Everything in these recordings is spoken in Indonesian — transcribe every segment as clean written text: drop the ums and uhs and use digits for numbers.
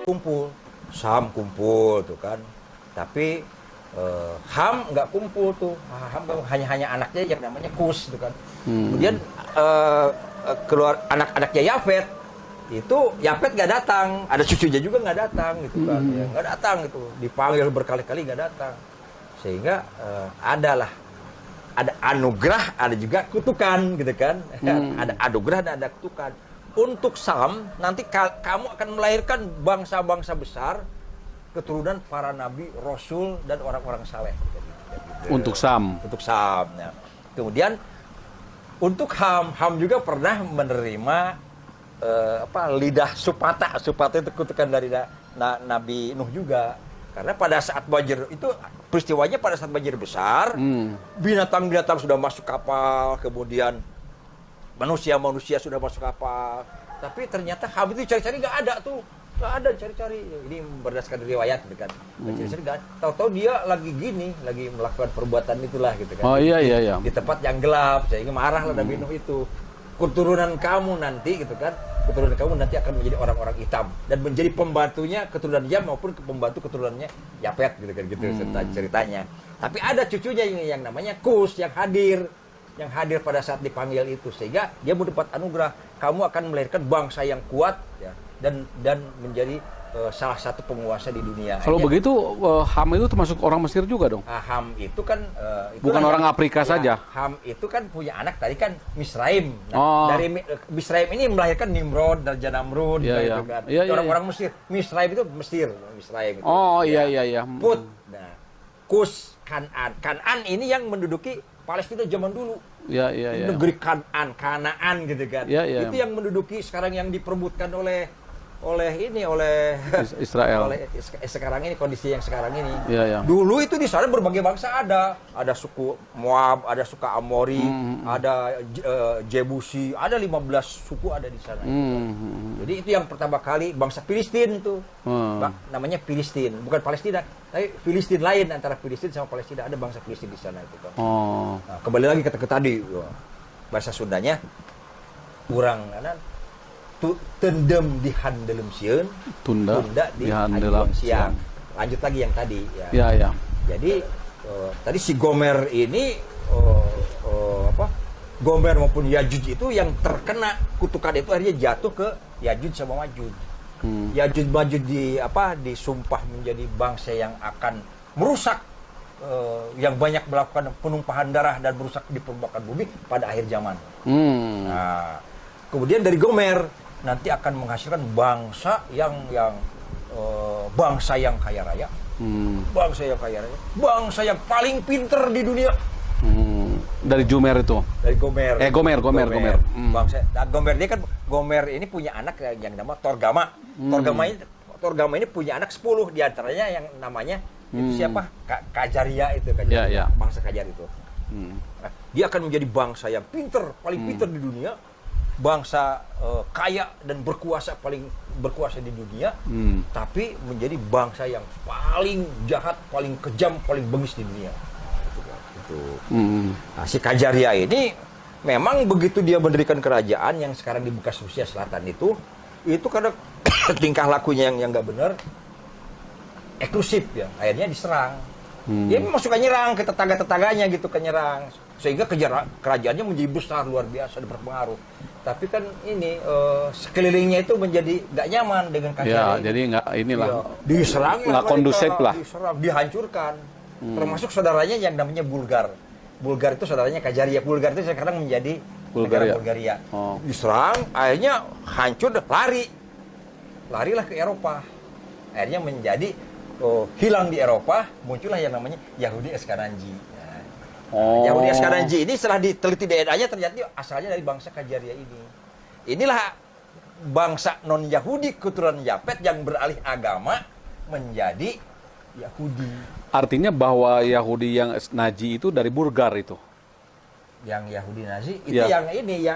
kumpul, Sam kumpul tuh kan, tapi Ham nggak kumpul tuh, Ham hanya anaknya yang namanya Kus tuh kan. Kemudian keluar anak-anaknya Yafet, itu Yafet nggak datang, ada cucunya juga nggak datang gitu kan, ya, nggak datang gitu, dipanggil berkali-kali nggak datang, sehingga ada anugerah, ada juga kutukan gitu kan. Ada anugerah dan ada kutukan. Untuk Sam, nanti kamu akan melahirkan bangsa-bangsa besar, keturunan para nabi, rasul, dan orang-orang saleh. Gitu. Untuk Sam. Untuk Sam. Ya. Kemudian untuk Ham juga pernah menerima lidah supata. Supata itu kutukan dari Nabi Nuh juga. Karena pada saat banjir itu, peristiwanya pada saat banjir besar, binatang-binatang sudah masuk kapal, kemudian manusia sudah masuk kapal. Tapi ternyata Ham itu cari-cari nggak ada tuh. Nggak ada, cari-cari. Ini berdasarkan riwayat gitu kan. Cari-cari nggak ada. Tahu-tahu dia lagi melakukan perbuatan itulah gitu kan. Oh iya. Di tempat yang gelap, sehingga marahlah Nabi Nuh itu. Keturunan kamu nanti gitu kan, keturunan kamu nanti akan menjadi orang-orang hitam dan menjadi pembantunya keturunan Yam maupun pembantu keturunannya Yafet gitu kan gitu ceritanya. Tapi ada cucunya yang namanya Kus yang hadir pada saat dipanggil itu, sehingga dia mendapat anugerah, kamu akan melahirkan bangsa yang kuat ya, dan menjadi salah satu penguasa di dunia. Kalau begitu Ham itu termasuk orang Mesir juga dong? Ham itu kan bukan orang Afrika saja. Ham itu kan punya anak tadi kan Misraim. Dari Misraim ini melahirkan Nimrod dan Namrud gitu kan. Orang-orang Mesir. Misraim itu Mesir. Misraim itu. Iya. Put. Nah, Kus, Kan'an ini yang menduduki Palestina zaman dulu. Iya. Negeri Kanaan gitu kan. Itu yang menduduki sekarang yang diperebutkan oleh Israel. Sekarang ini kondisi yang sekarang ini. Iya. Dulu itu di sana berbagai bangsa ada suku Moab, ada suku Amori, ada Jebusi, ada 15 suku ada di sana. Jadi itu yang pertama kali bangsa Filistin tuh. Namanya Filistin, bukan Palestina, tapi Filistin lain, antara Filistin sama Palestina, ada bangsa Filistin di sana itu kan. Nah, kembali lagi ke tadi bahasa Sundanya kurang kanan. Tendem di handelem sieun, tunda di handelem siang. Lanjut lagi yang tadi ya. Iya. Jadi tadi si Gomer ini Gomer maupun Yajuj itu yang terkena kutukan itu akhirnya jatuh ke Yajuj sama Majuj. Yajuj Majuj disumpah menjadi bangsa yang akan merusak, yang banyak melakukan penumpahan darah dan merusak di permukaan bumi pada akhir zaman. Nah, kemudian dari Gomer nanti akan menghasilkan bangsa yang kaya raya, bangsa yang paling pinter di dunia. Dari Jumer itu. Dari Gomer. Gomer. Bangsa. Nah, Gomer ini punya anak yang nama Torgama. Torgama ini punya anak 10, diantaranya yang namanya itu siapa? Kajaria itu, bangsa Kajar itu. Nah, dia akan menjadi bangsa yang paling pinter di dunia. Bangsa kaya dan paling berkuasa di dunia, tapi menjadi bangsa yang paling jahat, paling kejam, paling bengis di dunia. Nah, si Kajaria ini memang begitu dia mendirikan kerajaan yang sekarang di bekas Rusia Selatan itu karena tingkah lakunya yang nggak benar, eksklusif ya, akhirnya diserang. Dia memang suka nyerang ke tetangga-tetangganya gitu, nyerang, sehingga kerajaannya menjadi besar, luar biasa, dan berpengaruh. Tapi kan ini sekelilingnya itu menjadi nggak nyaman dengan Kajaria. Jadi nggak diserang, nggak kondusif lah. Diserang, dihancurkan. Termasuk saudaranya yang namanya Bulgar. Bulgar itu saudaranya Kajaria. Bulgar itu sekarang menjadi Bulgaria. Diserang, akhirnya hancur, larilah ke Eropa. Akhirnya menjadi hilang di Eropa, muncullah yang namanya Yahudi Ashkenazi. Yahudi Ashkenazi ini setelah diteliti DNA-nya ternyata asalnya dari bangsa Kajaria ini. Inilah bangsa non-Yahudi keturunan Yafet yang beralih agama menjadi Yahudi. Artinya bahwa Yahudi yang Nazi itu dari Bulgar itu. Yang Yahudi Nazi itu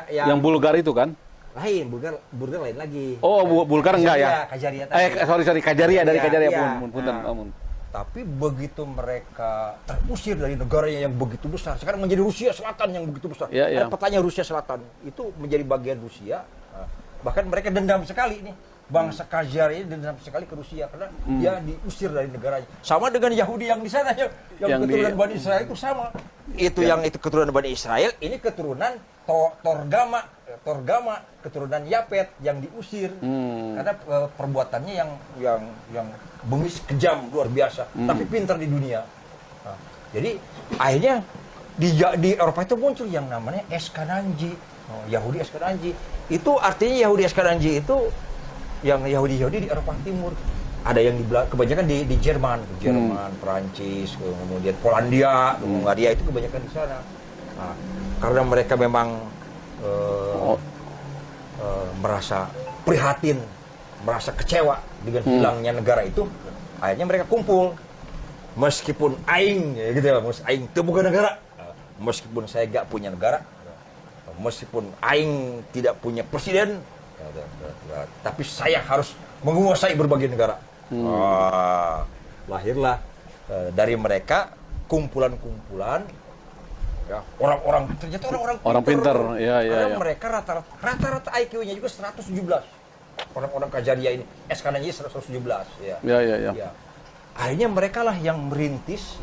yang Bulgar itu kan? Lain, Bulgar lain lagi. Bulgar enggak ya? Kajaria tadi. Sorry, Kajaria dari Kajaria pun. Tapi begitu mereka terusir dari negaranya yang begitu besar, sekarang menjadi Rusia Selatan yang begitu besar. Petanya Rusia Selatan itu menjadi bagian Rusia. Bahkan mereka dendam sekali nih bangsa Khazar ini dendam sekali ke Rusia karena dia diusir dari negaranya. Sama dengan Yahudi yang di sana yang keturunan Bani Israel itu sama. Itu yang itu keturunan Bani Israel, ini keturunan Torgama keturunan Yapet yang diusir karena perbuatannya yang bengis, kejam, luar biasa, tapi pintar di dunia. Nah, jadi akhirnya di Eropa itu muncul yang namanya Eskananji, Yahudi Eskananji. Itu artinya Yahudi Eskananji itu yang Yahudi di Eropa Timur. Ada yang kebanyakan di Jerman, Perancis, kemudian Polandia, Hungaria itu kebanyakan di sana. Nah, karena mereka memang merasa prihatin, merasa kecewa dengan hilangnya negara itu, akhirnya mereka kumpul. Meskipun aing, gitu ya, aing itu bukan negara, meskipun saya gak punya negara, meskipun aing tidak punya presiden, tapi saya harus menguasai berbagai negara. Lahirlah dari mereka kumpulan-kumpulan, ya, ternyata orang pintar, ya. Mereka rata-rata IQ-nya juga 117. Orang-orang Kajaria ini, Eskananji 117, ya. Ya. Akhirnya mereka lah yang merintis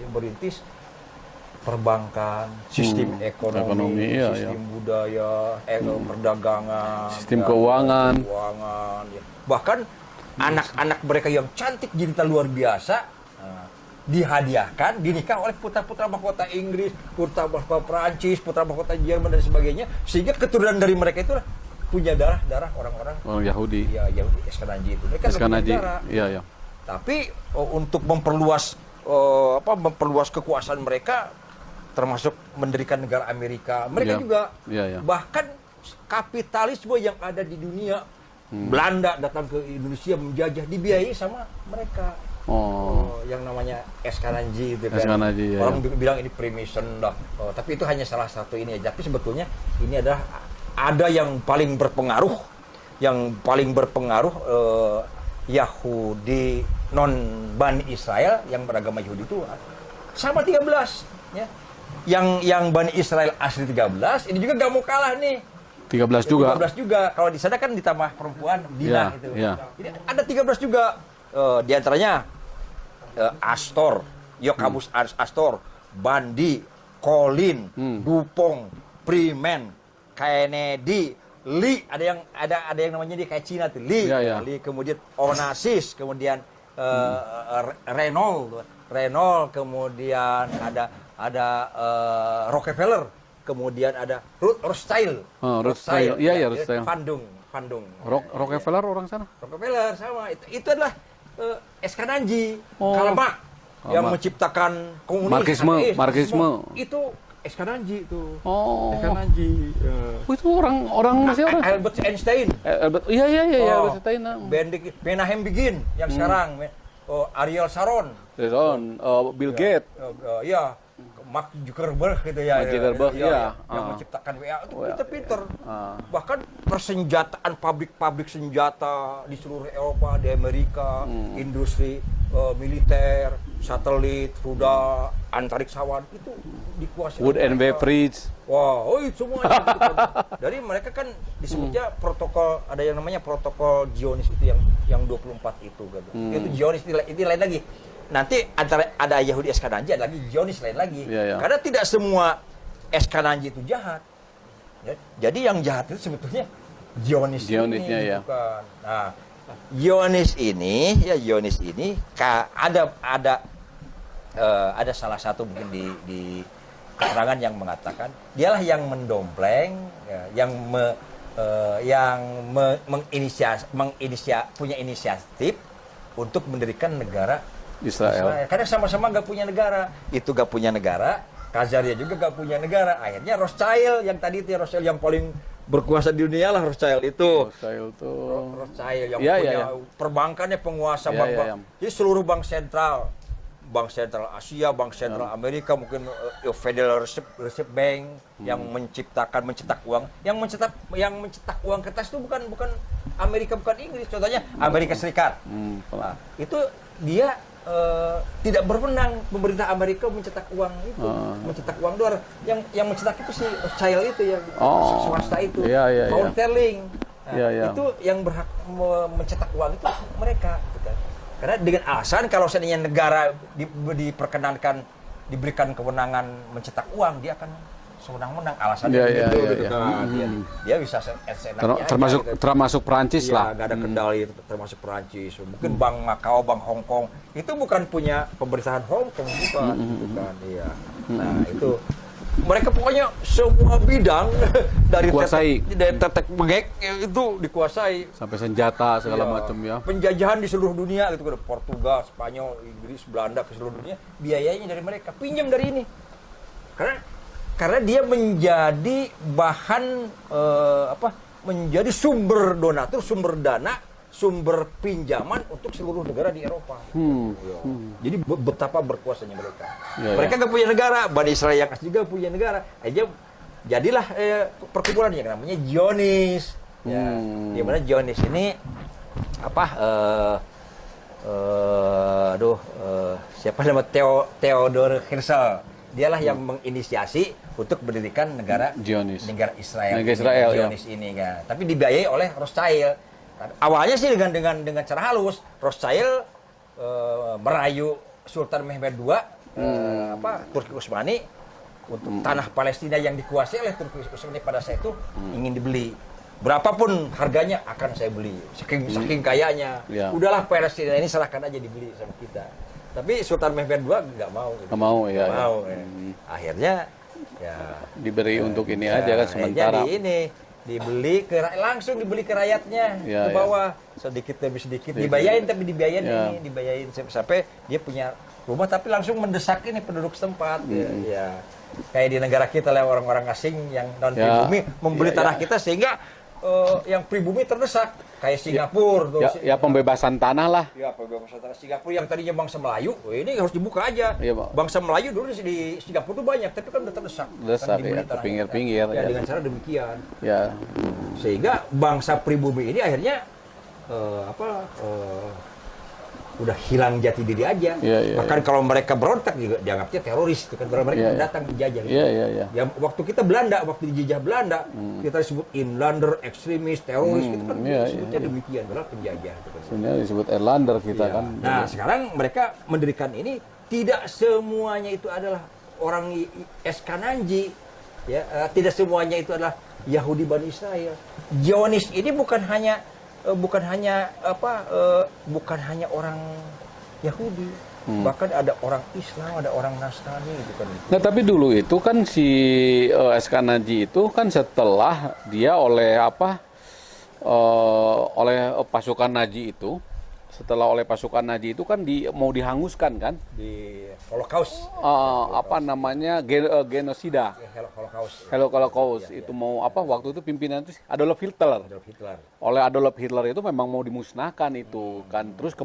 perbankan, sistem ekonomi, sistem budaya, perdagangan, sistem keuangan. Ya. Bahkan anak-anak mereka yang cantik jelita luar biasa dihadiahkan, dinikah oleh putra-putra mahkota Inggris, putra mahkota Perancis, putra mahkota Jerman dan sebagainya, sehingga keturunan dari mereka itu punya darah orang-orang Yahudi. Ya, Yahudi Eskananji itu. Mereka Eskananji, iya. Tapi untuk memperluas kekuasaan mereka, termasuk mendirikan negara Amerika, mereka juga bahkan kapitalisme yang ada di dunia, Belanda datang ke Indonesia menjajah, dibiayai sama mereka. Yang namanya Eskananji itu kan. Eskananji, orang bilang ini Freemason dah. Tapi itu hanya salah satu ini aja. Tapi sebetulnya ini adalah ada yang paling berpengaruh, Yahudi non Bani Israel yang beragama Yahudi itu sama 13 ya. Yang Bani Israel asli 13, ini juga gak mau kalah nih. 13 juga. Kalau di sana kan ditambah perempuan Dinah itu. Jadi ada 13 juga. Di antaranya Astor, Yokabus Astor, Bandi, Colin, Dupong, Freeman, Kennedy, Lee, ada yang namanya dia kayak Cina tuh, Lee, Lee, kemudian Onassis, kemudian Renault, kemudian ada Rockefeller, kemudian ada Rothschild. Rothschild. Iya, Rothschild. Pandung. Rockefeller orang sana. Rockefeller sama. Itu adalah Eskananji, Karl Marx yang menciptakan komunis, Marxisme. Itu Eskananji itu. Eskananji. Itu orang masih orang. Albert Einstein. Iya, Albert Einstein. Menahem Begin yang sekarang. Ariel Sharon. Bill Gates. Iya. Mark Zuckerberg gitu ya. Yang menciptakan WA itu pinter-pinter. Bahkan persenjataan pabrik senjata di seluruh Eropa, di Amerika, industri militer, satelit, rudal, antariksawan itu dikuasai. Wood and beverage. Itu semuanya. Dari mereka kan disebutnya protokol, ada yang namanya protokol Zionis itu yang 24 itu gitu. Itu Zionis itu lain lagi. Nanti antara ada Yahudi Eskananji, ada lagi Zionis lain lagi. Karena tidak semua Eskananji itu jahat. Ya, jadi yang jahat itu sebetulnya Zionisnya ini, bukan. Nah, Zionis ini ada salah satu mungkin di keterangan yang mengatakan dialah yang mendompleng, ya, punya inisiatif untuk mendirikan negara Israel. Karena sama-sama gak punya negara. Itu gak punya negara, Khazaria juga gak punya negara. Akhirnya Rothschild yang tadi itu, Rothschild yang paling berkuasa di dunia lah, Rothschild itu. Rothschild yang punya perbankannya, penguasa bank. Jadi seluruh bank sentral Asia, bank sentral Amerika, mungkin Federal Reserve Bank yang mencetak uang. Yang mencetak uang kertas itu bukan Amerika, bukan Inggris. Contohnya Amerika Serikat. Nah, itu dia tidak berwenang, pemerintah Amerika mencetak uang itu, mencetak uang dolar. Yang mencetak itu si Rothschild itu, yang swasta itu, pound sterling. Nah, Iya, iya. itu yang berhak mencetak uang itu mereka, gitu kan. Karena dengan alasan kalau seandainya negara diperkenankan diberikan kewenangan mencetak uang, dia akan sewenang-wenang, alasannya Iya, begitu, iya, gitu iya. kan. Dia bisa seenaknya aja, Termasuk gitu. termasuk Perancis Iya, lah. nggak ada kendali, termasuk Perancis. Mungkin Bank Makau, Bank Hong Kong itu bukan punya pemerintahan Hong Kong, bukan, gitu kan. Iya. Nah, itu mereka pokoknya semua bidang dari Dikuasai. tetek megek itu dikuasai. Sampai senjata segala Iya. macam ya. Penjajahan di seluruh dunia gitu kan, Portugal, Spanyol, Inggris, Belanda ke seluruh dunia, biayanya dari mereka, pinjam dari ini. Karena dia menjadi bahan menjadi sumber donatur, sumber dana, sumber pinjaman untuk seluruh negara di Eropa. Ya. Jadi betapa berkuasanya mereka. Ya, Mereka nggak punya negara, Bani Israel yang asli juga punya negara. Jadilah perkumpulan yang namanya Zionis. Ya, di mana Zionis ini siapa nama Theodor Herzl. Dialah yang menginisiasi untuk mendirikan negara Zionis. negara Israel. Negara Israel, ya. Zionis ini kan. Tapi dibiayai oleh Rothschild. Awalnya sih dengan cara halus, Rothschild merayu Sultan Mehmed II, Turki Utsmani untuk tanah Palestina yang dikuasai oleh Turki Utsmani pada saat itu ingin dibeli. Berapapun harganya akan saya beli. Saking kayanya. Ya. Udahlah Palestina ini serahkan aja dibeli sama kita. Tapi Sultan Mehmed II nggak mau. Nggak mau, ya, Nggak ya. mau. Akhirnya ya Diberi untuk ini ya, aja kan sementara. langsung dibeli ke rakyatnya, Ya, ke bawah sedikit demi sedikit, dibayarin tapi dibayarin Ya. ini, dibayarin sampai dia punya rumah tapi langsung mendesak ini penduduk setempat. Ya, kayak di negara kita lah orang-orang asing yang non pribumi membeli tanah kita sehingga yang pribumi terdesak kayak Singapura tuh. Ya pembebasan tanah lah. Ya, pembebasan tanah Singapura yang tadinya bangsa Melayu, ini harus dibuka aja. Iya, Pak. Bangsa Melayu dulu di Singapura tuh banyak, tapi kan udah terdesak. Terdesak, Kan dibeli ya, ke tanahnya. pinggir-pinggir, Ya, ya. dengan cara demikian. Ya. Sehingga bangsa pribumi ini akhirnya udah hilang jati diri aja. Iya, iya, Bahkan kalau mereka berontak juga dianggapnya teroris, itu kan, karena mereka Iya, iya. datang menjajah. Iya, iya, iya. Ya, waktu kita Belanda, waktu dijajah Belanda, kita disebut inlander, ekstremis, teroris, itu kan iya, disebutnya iya. demikian, padahal penjajah. Itu kan. Sebenarnya disebut Erlander kita Iya. kan. Nah, sekarang mereka mendirikan ini, tidak semuanya itu adalah orang Eskananji, ya, tidak semuanya itu adalah Yahudi Bani Israel. Zionis ini bukan hanya orang Yahudi, bahkan ada orang Islam, ada orang Nasrani gitu kan. Nah, tapi dulu itu kan si Eskanaji itu kan setelah dia oleh pasukan Nazi itu, kan mau dihanguskan kan? Di Holocaust. Genosida. Holocaust. Holocaust itu mau waktu itu pimpinan itu Adolf Hitler. Adolf Hitler. Oleh Adolf Hitler itu memang mau dimusnahkan itu kan. Terus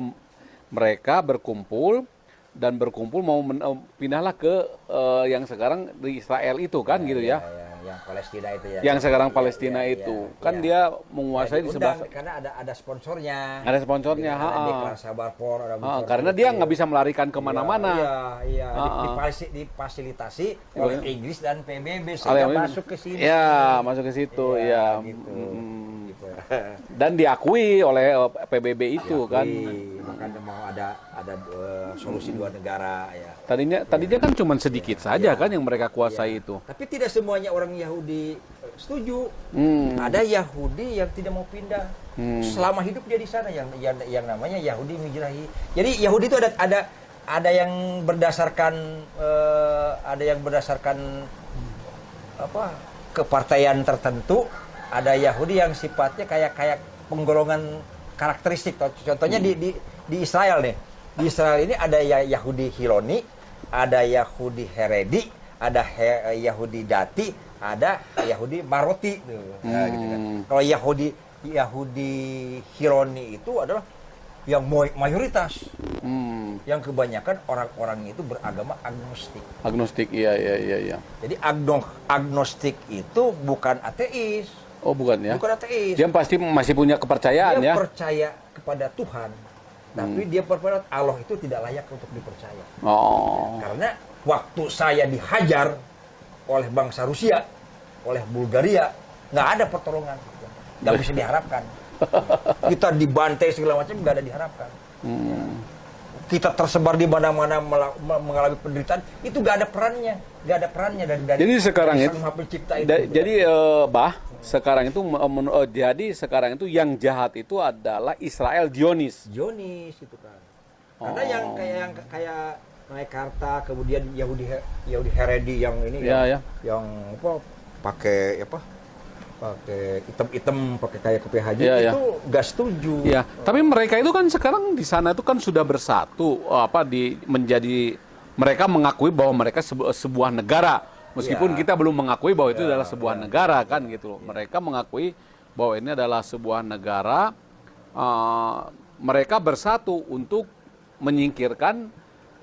mereka berkumpul mau pindahlah ke yang sekarang di Israel itu kan gitu ya. Yang Palestina itu ya. Yang sekarang Palestina itu kan dia menguasai di sebelah. Karena ada sponsornya. Ada sponsornya, Ada Sabarpor, ada karena dia nggak bisa melarikan kemana-mana. Iya. Difasilitasi oleh Inggris dan PBB sehingga masuk ke sini. Ya, masuk ke situ, ya. Gitu. Dan diakui oleh PBB itu kan. Makanya mau ada solusi dua negara ya. Tadinya kan cuma sedikit saja kan yang mereka kuasai itu. Tapi tidak semuanya orang Yahudi setuju. Ada Yahudi yang tidak mau pindah. Selama hidup dia di sana yang namanya Yahudi Mizrahi. Jadi Yahudi itu ada yang berdasarkan kepartaian tertentu, ada Yahudi yang sifatnya kayak penggolongan karakteristik. Contohnya di Israel nih. Di Israel ini ada Yahudi Hiloni, ada Yahudi Heredi, ada Yahudi Dati, ada Yahudi Maroti. Nah, gitu kan. Kalau Yahudi Hiloni itu adalah yang mayoritas, yang kebanyakan orang-orang itu beragama agnostik. Agnostik, iya. Jadi agnostik itu bukan ateis. Oh, bukan ya? Bukan ateis. Dia pasti masih punya kepercayaan Dia ya? percaya kepada Tuhan, tapi dia berpendapat Allah itu tidak layak untuk dipercaya. Oh. Karena waktu saya dihajar oleh bangsa Rusia, oleh Bulgaria, nggak ada pertolongan. nggak bisa diharapkan. Kita dibantai segala macam nggak ada diharapkan. Kita tersebar di mana-mana mengalami penderitaan, itu nggak ada perannya dari jadi sekarang dari itu Sang Maha Pencipta itu. jadi sekarang itu jadi sekarang itu yang jahat itu adalah Israel Zionis Gitu kan. Karena yang kayak Meikarta, kemudian Yahudi Haredi yang ini yang apa pakai hitam-hitam, pakai kayak kopiah haji, itu nggak setuju. Ya, tapi mereka itu kan sekarang di sana itu kan sudah bersatu menjadi mereka mengakui bahwa mereka sebuah negara. Meskipun kita belum mengakui bahwa itu adalah sebuah negara kan gitu loh. Mereka mengakui bahwa ini adalah sebuah negara. Mereka bersatu untuk menyingkirkan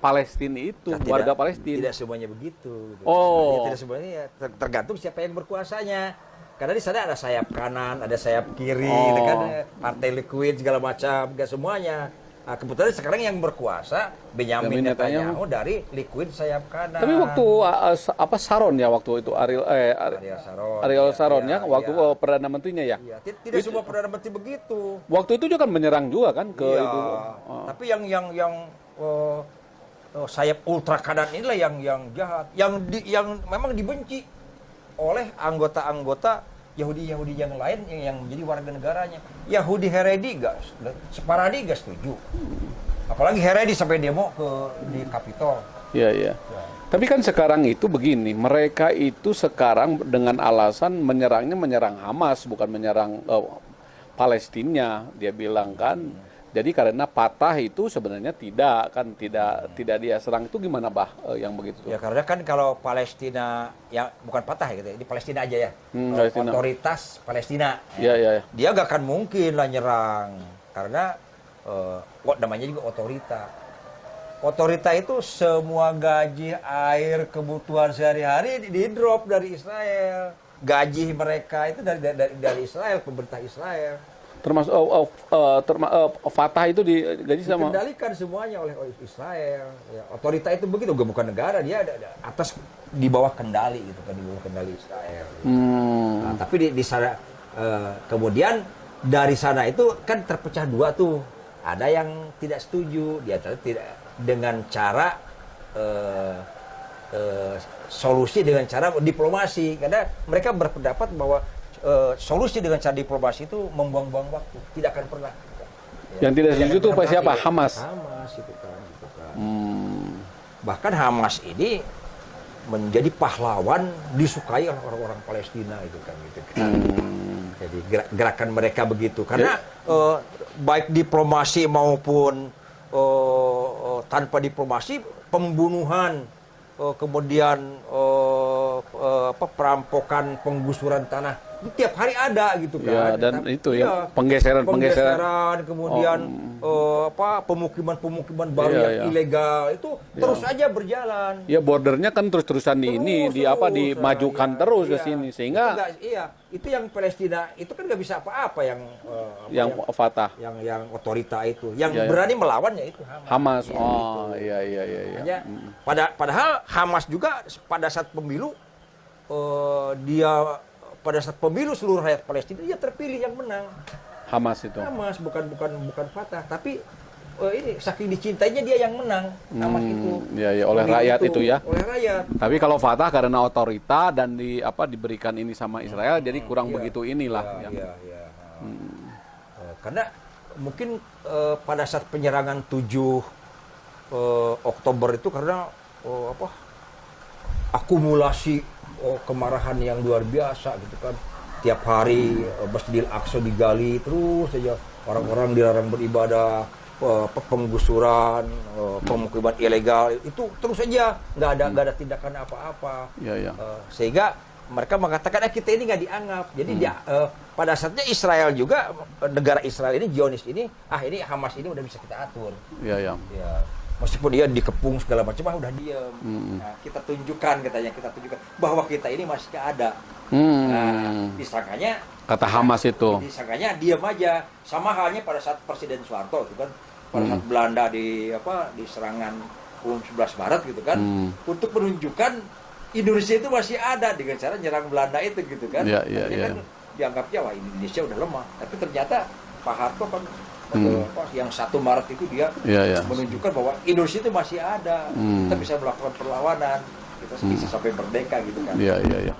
Palestina itu, warga Palestina. Tidak semuanya begitu. Gitu. Oh. Tidak semuanya, tergantung siapa yang berkuasanya. Karena di sana ada sayap kanan, ada sayap kiri, gitu kan, partai Likud segala macam, nggak semuanya. Nah, kebetulan sekarang yang berkuasa Benyamin Netanyahu dari Likud sayap kanan. Tapi waktu Sharon ya waktu itu Ariel Sharon waktu perdana menterinya ya. Iya, tidak semua perdana menteri begitu. Waktu itu juga kan menyerang juga kan ke itu. Tapi yang sayap ultra kanan inilah yang jahat, yang memang dibenci oleh anggota-anggota Yahudi yang lain yang menjadi warga negaranya. Yahudi Haredi Separadi nggak setuju. Apalagi Haredi sampai demo di Kapitol. Iya. Tapi kan sekarang itu begini, mereka itu sekarang dengan alasan menyerang Hamas, bukan menyerang Palestina, dia bilang kan. Jadi karena Fatah itu sebenarnya tidak dia serang, itu gimana yang begitu? Ya karena kan kalau Palestina yang bukan Fatah gitu, di Palestina aja ya. Palestina. Otoritas Palestina. Iya. Dia gak akan mungkin lah nyerang karena namanya juga otorita. Otorita itu semua gaji, air, kebutuhan sehari-hari di drop dari Israel. Gaji mereka itu dari Israel, pemerintah Israel. Termasuk Fatah itu digaji sama dikendalikan semuanya oleh Israel. Ya, otorita itu begitu, bukan negara, dia ada atas di bawah kendali gitu kan, di bawah kendali Israel. Nah, tapi di sana kemudian dari sana itu kan terpecah dua tuh. Ada yang tidak setuju, dia tidak dengan cara solusi dengan cara diplomasi, karena mereka berpendapat bahwa solusi dengan cara diplomasi itu membuang-buang waktu, tidak akan pernah. Yang tidak setuju itu siapa? Hamas itu kan. Bahkan Hamas ini menjadi pahlawan, disukai oleh orang-orang Palestina gitu kan. Jadi gerakan mereka begitu, karena baik diplomasi maupun tanpa diplomasi, pembunuhan, kemudian perampokan, penggusuran tanah itu tiap hari ada gitu kan. Ya, dan itu ya penggeseran kemudian pemukiman baru yang ilegal itu terus aja berjalan. Ya, bordernya kan terus-terusan dimajukan terus ke sini, sehingga itu yang Palestina itu kan nggak bisa apa-apa yang Fatah, yang otorita itu, yang berani melawannya itu Hamas. Iya. Padahal Hamas juga pada saat pemilu seluruh rakyat Palestina dia terpilih yang menang. Hamas itu. Hamas bukan Fatah, tapi ini saking dicintainya dia yang menang. Hamas itu. Ya, oleh rakyat itu ya. Oleh rakyat. Tapi kalau Fatah karena otorita dan diberikan ini sama Israel, jadi kurang begitu inilah. Iya. Karena mungkin pada saat penyerangan 7 Oktober itu karena akumulasi kemarahan yang luar biasa gitu kan. Tiap hari Masjidil Aqsa digali terus saja, orang-orang dilarang beribadah, penggusuran, pemukiman ilegal itu terus saja, nggak ada tindakan apa-apa. Sehingga mereka mengatakan kita ini nggak dianggap. Jadi pada saatnya Israel juga, negara Israel ini, Zionis ini, ini Hamas ini udah bisa kita atur. Iya. Meskipun dia dikepung segala macam, udah diam. Nah, kita tunjukkan bahwa kita ini masih ada. Nah, disangkanya kata Hamas itu. Disangkanya diam aja. Sama halnya pada saat Presiden Soeharto itu kan, pada saat Belanda di serangan 11 Maret gitu kan, untuk menunjukkan Indonesia itu masih ada dengan cara nyerang Belanda itu gitu kan. Iya. Kan dianggapnya wah Indonesia udah lemah, tapi ternyata Pak Harto kan yang 1 Maret itu dia menunjukkan bahwa Indonesia itu masih ada, kita bisa melakukan perlawanan, kita bisa sampai merdeka gitu kan. Iya.